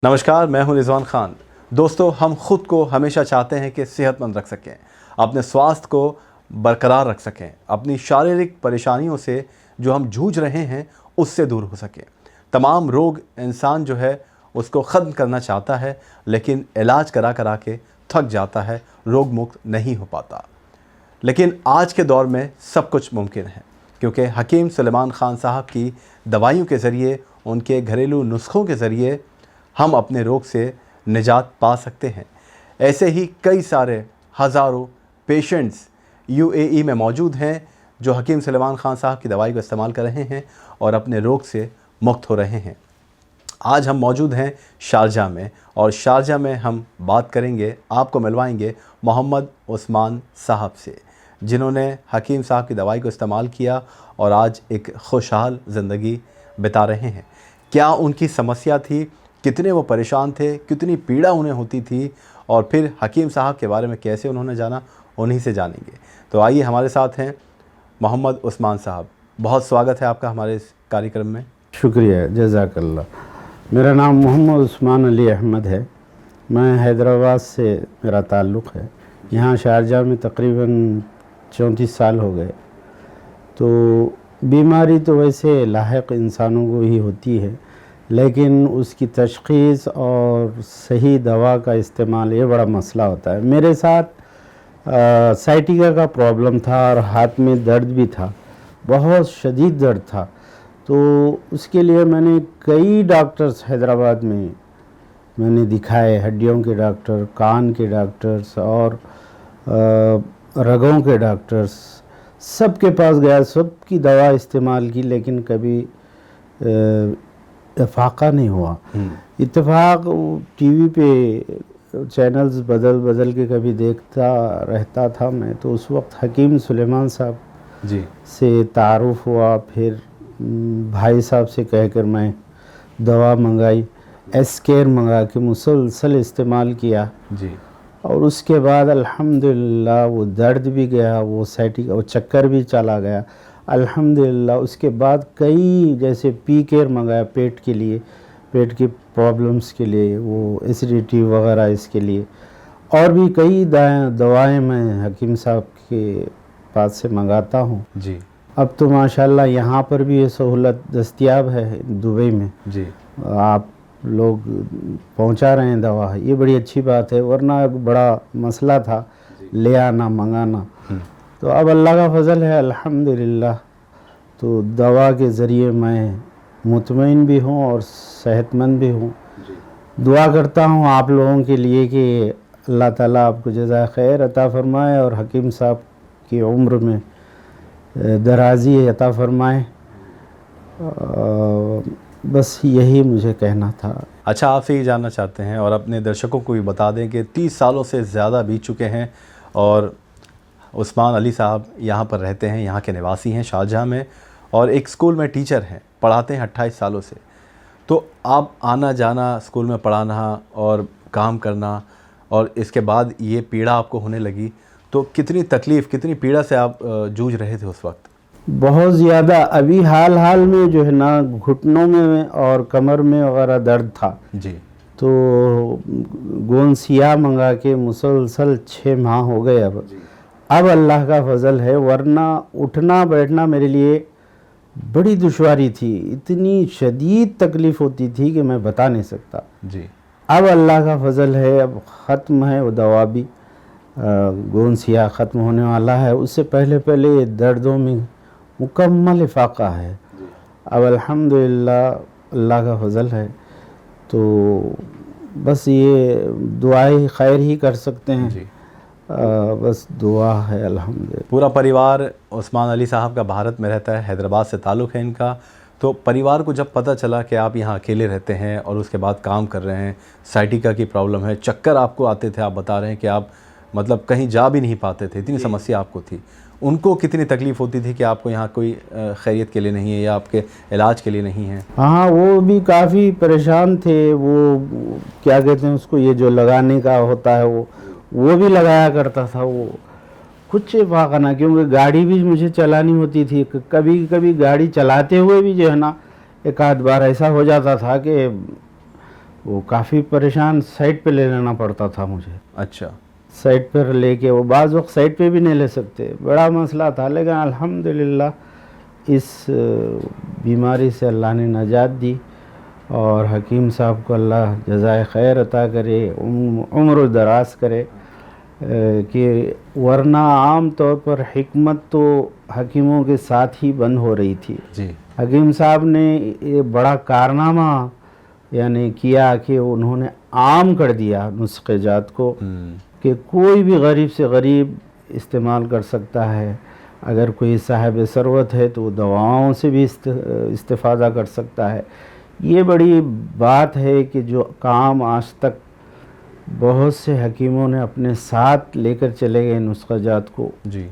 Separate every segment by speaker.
Speaker 1: नमस्कार, मैं हूं रिजवान खान। दोस्तों, हम खुद को हमेशा चाहते हैं कि सेहतमंद रख सकें, अपने स्वास्थ्य को बरकरार रख सकें, अपनी शारीरिक परेशानियों से जो हम जूझ रहे हैं उससे दूर हो सकें। तमाम रोग इंसान जो है उसको ख़त्म करना चाहता है, लेकिन इलाज करा करा के थक जाता है, रोग मुक्त नहीं हो पाता। लेकिन आज के दौर में सब कुछ मुमकिन है, क्योंकि हकीम सुलेमान ख़ान साहब की दवाइयों के ज़रिए, उनके घरेलू नुस्खों के ज़रिए हम अपने रोग से निजात पा सकते हैं। ऐसे ही कई सारे हज़ारों पेशेंट्स यूएई में मौजूद हैं जो हकीम सुलेमान ख़ान साहब की दवाई को इस्तेमाल कर रहे हैं और अपने रोग से मुक्त हो रहे हैं। आज हम मौजूद हैं शारजाह में, और शारजाह में हम बात करेंगे, आपको मिलवाएंगे मोहम्मद उस्मान साहब से, जिन्होंने हकीम साहब की दवाई को इस्तेमाल किया और आज एक खुशहाल ज़िंदगी बिता रहे हैं। क्या उनकी समस्या थी, कितने वो परेशान थे, कितनी पीड़ा उन्हें होती थी, और फिर हकीम साहब के बारे में कैसे उन्होंने जाना, उन्हीं से जानेंगे। तो आइए, हमारे साथ हैं मोहम्मद उस्मान साहब। बहुत स्वागत है आपका हमारे इस कार्यक्रम में।
Speaker 2: शुक्रिया, जज़ाकल्लाह। मेरा नाम मोहम्मद उस्मान अली अहमद है। मैं हैदराबाद से मेरा ताल्लुक़ है। यहाँ शारजाह में तकरीबन 34 साल हो गए। तो बीमारी तो वैसे लायक इंसानों को ही होती है, लेकिन उसकी तशख़ीस और सही दवा का इस्तेमाल ये बड़ा मसला होता है। मेरे साथ साइटिका का प्रॉब्लम था और हाथ में दर्द भी था, बहुत शदीद दर्द था। तो उसके लिए मैंने कई डॉक्टर्स हैदराबाद में मैंने दिखाए, हड्डियों के डॉक्टर, कान के डॉक्टर्स और रगों के डॉक्टर्स, सब के पास गया, सब की दवा इस्तेमाल की, लेकिन कभी इफ़ाक़ा नहीं हुआ। इत्तेफाक टीवी पे चैनल्स बदल बदल के कभी देखता रहता था मैं, तो उस वक्त हकीम सुलेमान साहब
Speaker 1: जी
Speaker 2: से तारुफ़ हुआ। फिर भाई साहब से कहकर मैं दवा मंगाई, एस्केर मंगा के मुसलसल इस्तेमाल किया
Speaker 1: जी।
Speaker 2: और उसके बाद अल्हम्दुलिल्लाह वो दर्द भी गया, वो साइटिका, वो चक्कर भी चला गया अल्हम्दुलिल्लाह। उसके बाद कई जैसे पी केयर मंगाया पेट के लिए, पेट की प्रॉब्लम्स के लिए, वो एसिडिटी वगैरह इसके लिए, और भी कई दवाएं मैं हकीम साहब के पास से मंगाता हूँ
Speaker 1: जी।
Speaker 2: अब तो माशाल्लाह यहाँ पर भी ये सहूलत दस्तयाब है दुबई में
Speaker 1: जी।
Speaker 2: आप लोग पहुँचा रहे हैं दवा, ये बड़ी अच्छी बात है, वरना एक बड़ा मसला था ले आना मंगाना। तो अब अल्लाह का फजल है अल्हम्दुलिल्लाह। तो दवा के ज़रिए मैं मुतमईन भी हूँ और सेहतमंद भी हूँ। दुआ करता हूँ आप लोगों के लिए कि अल्लाह ताला आपको जज़ा खैर अता फ़रमाए और हकीम साहब की उम्र में दराज़ी अता फ़रमाए। बस यही मुझे कहना था।
Speaker 1: अच्छा, आपसे ये जानना चाहते हैं और अपने दर्शकों को भी बता दें कि 30 सालों से ज़्यादा बीत चुके हैं और उस्मान अली साहब यहाँ पर रहते हैं, यहाँ के निवासी हैं शारजाह में, और एक स्कूल में टीचर हैं, पढ़ाते हैं 28 सालों से। तो आप आना जाना, स्कूल में पढ़ाना और काम करना, और इसके बाद ये पीड़ा आपको होने लगी, तो कितनी तकलीफ़, कितनी पीड़ा से आप जूझ रहे थे उस वक्त?
Speaker 2: बहुत ज़्यादा। अभी हाल हाल में जो है ना, घुटनों में और कमर में वगैरह दर्द था
Speaker 1: जी।
Speaker 2: तो गोंद सियाह मंगा के मुसलसल 6 माह हो गए। अब अल्लाह का फजल है, वरना उठना बैठना मेरे लिए बड़ी दुश्वारी थी, इतनी शदीद तकलीफ़ होती थी कि मैं बता नहीं सकता।
Speaker 1: जी।
Speaker 2: अब अल्लाह का फजल है, अब ख़त्म है वो दवा भी, गोंद सियाह ख़त्म होने वाला है। उससे पहले पहले दर्दों में मुकम्मल इफ़ाक़ा है। अब अल्हम्दुलिल्लाह अल्लाह का फजल है। तो बस ये दुआएं खैर ही कर सकते हैं
Speaker 1: जी।
Speaker 2: बस दुआ है अल्हम्दुलिल्लाह।
Speaker 1: पूरा परिवार उस्मान अली साहब का भारत में रहता है, हैदराबाद से ताल्लुक़ है इनका। तो परिवार को जब पता चला कि आप यहाँ अकेले रहते हैं और उसके बाद काम कर रहे हैं, साइटिका की प्रॉब्लम है, चक्कर आपको आते थे, आप बता रहे हैं कि आप मतलब कहीं जा भी नहीं पाते थे, इतनी समस्या आपको थी, उनको कितनी तकलीफ़ होती थी कि आपको यहाँ कोई खैरियत के लिए नहीं है या आपके इलाज के लिए नहीं है?
Speaker 2: हाँ, वो भी काफ़ी परेशान थे। वो क्या कहते हैं उसको, ये जो लगाने का होता है वो भी लगाया करता था। वो कुछ इफ़ाक़ा ना, क्योंकि गाड़ी भी मुझे चलानी होती थी। कभी कभी गाड़ी चलाते हुए भी जो है ना, एक आध बार ऐसा हो जाता था कि वो काफ़ी परेशान, साइड पे ले लेना पड़ता था मुझे।
Speaker 1: अच्छा।
Speaker 2: साइड पर लेके वो बाज़ वक्त साइड पे भी नहीं ले सकते, बड़ा मसला था। लेकिन अल्हम्दुलिल्लाह इस बीमारी से अल्लाह ने नजात दी और हकीम साहब को अल्लाह जज़ाए खैर अता करे, उम्र दराज करे। कि वरना आम तौर पर हिकमत तो हकीमों के साथ ही बंद हो रही थी।
Speaker 1: जी।
Speaker 2: हकीम साहब ने ये बड़ा कारनामा यानी किया कि उन्होंने आम कर दिया नुस्खे जात को, कि कोई भी गरीब से गरीब इस्तेमाल कर सकता है। अगर कोई साहिब सरवत है तो वो दवाओं से भी इस्तेफ़ादा कर सकता है। ये बड़ी बात है कि जो काम आज तक बहुत से हकीमों ने अपने साथ लेकर चले गए नुस्खा जात को,
Speaker 1: जी,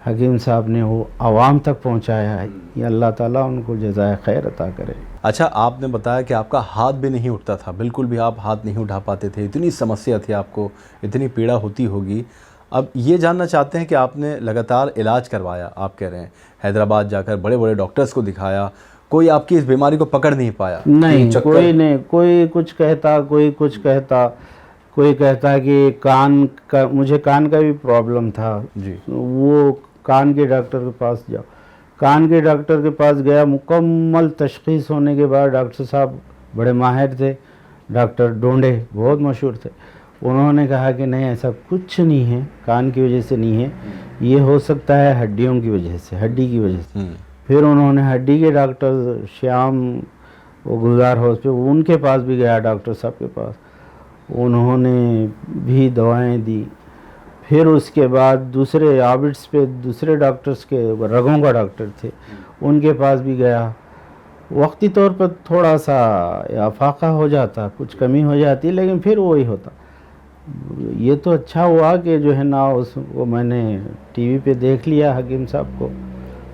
Speaker 2: हकीम साहब ने वो आवाम तक पहुंचाया है। ये अल्लाह ताला उनको जज़ाए खैर अता करे।
Speaker 1: अच्छा, आपने बताया कि आपका हाथ भी नहीं उठता था, बिल्कुल भी आप हाथ नहीं उठा पाते थे, इतनी समस्या थी आपको, इतनी पीड़ा होती होगी। अब ये जानना चाहते हैं कि आपने लगातार इलाज करवाया, आप कह रहे हैं हैदराबाद जाकर बड़े बड़े डॉक्टर्स को दिखाया, कोई आपकी इस बीमारी को पकड़ नहीं पाया?
Speaker 2: नहीं, कोई नहीं, कोई कुछ कहता, कोई कुछ कहता, कोई कहता कि कान का, मुझे कान का भी प्रॉब्लम था
Speaker 1: जी,
Speaker 2: वो कान के डॉक्टर के पास जाओ। कान के डॉक्टर के पास गया, मुकम्मल तशख़ीस होने के बाद डॉक्टर साहब बड़े माहिर थे, डॉक्टर डोंडे बहुत मशहूर थे, उन्होंने कहा कि नहीं ऐसा कुछ नहीं है, कान की वजह से नहीं है, ये हो सकता है हड्डियों की वजह से, हड्डी की वजह से। फिर उन्होंने हड्डी के डॉक्टर श्याम वो गुलजार हॉस्पिटल, उनके पास भी गया डॉक्टर साहब के पास, उन्होंने भी दवाएं दी। फिर उसके बाद दूसरे ऑबिट्स पे दूसरे डॉक्टर्स के रगों का डॉक्टर थे, उनके पास भी गया। वक्ती तौर पर थोड़ा सा आफाका हो जाता, कुछ कमी हो जाती, लेकिन फिर वही होता। ये तो अच्छा हुआ कि जो है ना उसको मैंने टीवी पे देख लिया हकीम साहब को,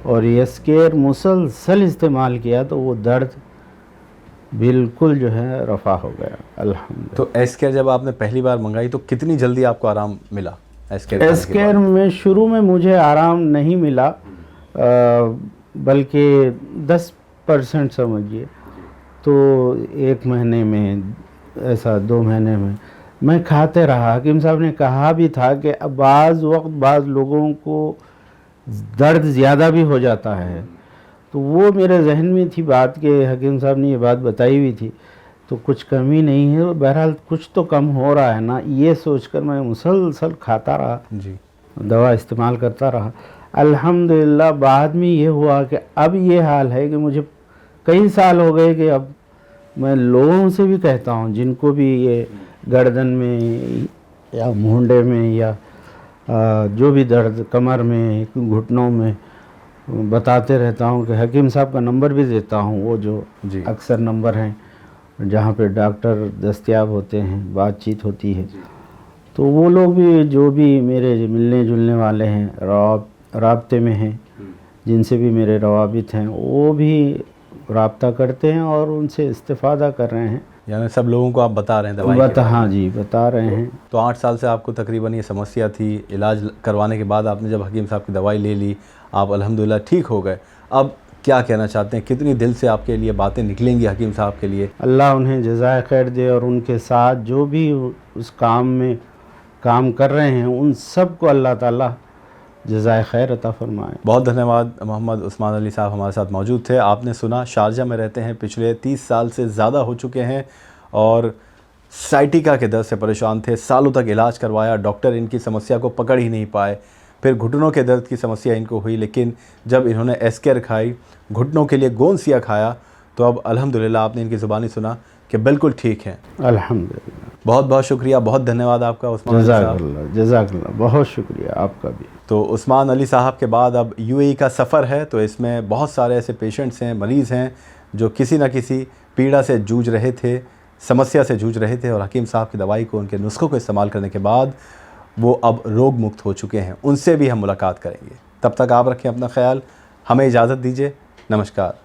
Speaker 2: और एस्केयर मुसलसल इस्तेमाल किया तो वो दर्द बिल्कुल जो है रफ़ा हो गया अल्हम्दुलिल्लाह।
Speaker 1: तो एस्केयर जब आपने पहली बार मंगाई तो कितनी जल्दी आपको आराम मिला?
Speaker 2: एस्केयर में शुरू में मुझे आराम नहीं मिला, बल्कि 10% समझिए। तो 1 महीने में, ऐसा 2 महीने में मैं खाते रहा। हकीम साहब ने कहा भी था कि बाज़ वक्त बाज़ लोगों को दर्द ज़्यादा भी हो जाता है, तो वो मेरे जहन में थी बात कि हकीम साहब ने ये बात बताई हुई थी, तो कुछ कमी नहीं है, बहरहाल कुछ तो कम हो रहा है ना, ये सोचकर मैं मुसलसल खाता रहा
Speaker 1: जी,
Speaker 2: दवा इस्तेमाल करता रहा। अल्हम्दुलिल्लाह बाद में ये हुआ कि अब ये हाल है कि मुझे कई साल हो गए कि अब मैं लोगों से भी कहता हूँ जिनको भी ये गर्दन में या मुंडे में या जो भी दर्द कमर में घुटनों में, बताते रहता हूँ कि हकीम साहब का नंबर भी देता हूँ, वो जो अक्सर नंबर हैं जहाँ पे डॉक्टर दस्तयाब होते हैं, बातचीत होती है। तो वो लोग भी जो भी मेरे मिलने जुलने वाले हैं, राब्ते में हैं, जिनसे भी मेरे रवाबित हैं, वो भी राब्ता करते हैं और उनसे इस्तेफ़ादा कर रहे हैं।
Speaker 1: यानी सब लोगों को आप बता रहे हैं दवाई के बारे में?
Speaker 2: हाँ जी, बता रहे हैं।
Speaker 1: तो 8 साल से आपको तकरीबन ये समस्या थी, इलाज करवाने के बाद आपने जब हकीम साहब की दवाई ले ली, आप अल्हम्दुलिल्लाह ठीक हो गए। अब क्या कहना चाहते हैं, कितनी दिल से आपके लिए बातें निकलेंगी हकीम साहब के लिए?
Speaker 2: अल्लाह उन्हें जज़ाए खैर दे, और उनके साथ जो भी उस काम में काम कर रहे हैं उन सब को अल्लाह ताला जज़ाए खैर अता फरमाए।
Speaker 1: बहुत धन्यवाद। मोहम्मद उस्मान अली साहब हमारे साथ मौजूद थे। आपने सुना, शारजा में रहते हैं, पिछले 30 साल से ज़्यादा हो चुके हैं और साइटिका के दर्द से परेशान थे, सालों तक इलाज करवाया, डॉक्टर इनकी समस्या को पकड़ ही नहीं पाए। फिर घुटनों के दर्द की समस्या इनको हुई, लेकिन जब इन्होंने एस्केयर खाई, घुटनों के लिए गोंसिया खाया, तो अब अल्हम्दुलिल्लाह आपने इनकी ज़ुबानी सुना कि बिल्कुल ठीक हैं।
Speaker 2: अल्हम्दुलिल्लाह।
Speaker 1: बहुत बहुत शुक्रिया, बहुत धन्यवाद आपका उस्मान अली साहब।
Speaker 2: जज़ाकल्लाह, बहुत शुक्रिया आपका भी।
Speaker 1: तो उस्मान अली साहब के बाद अब यूएई का सफ़र है, तो इसमें बहुत सारे ऐसे पेशेंट्स हैं, मरीज़ हैं जो किसी न किसी पीड़ा से जूझ रहे थे, समस्या से जूझ रहे थे, और हकीम साहब की दवाई को, उनके नुस्खों को इस्तेमाल करने के बाद वो अब रोग मुक्त हो चुके हैं। उनसे भी हम मुलाकात करेंगे। तब तक आप रखें अपना ख्याल, हमें इजाज़त दीजिए। नमस्कार।